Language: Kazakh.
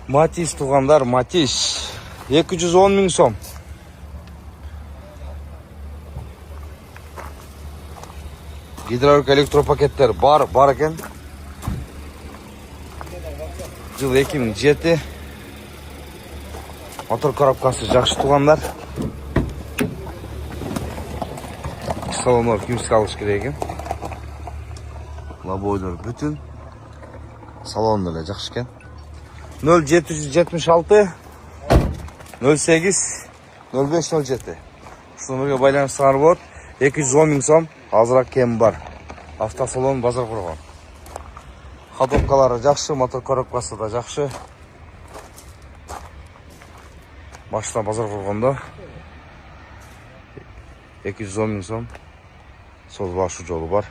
Матис туғандар, Матис 210 мың сом. Гидравлик электропакеттер бар екен. Жыл 2007. Мотор коробкасы жақсы туғандар. Салонлар кимске алыш керек екен. Лобойлар бүтін. Салон да жақсы екен. 0776 08 0507. Сынырға байланыстыңар болады. 210 мың сом. Азырақ кем бар. Автосалон базар құрған. Ходовкалары жақсы, мотор коробкасы да жақсы. Машина базар құрғанда 210 мың сом. Сол башы жолы бар.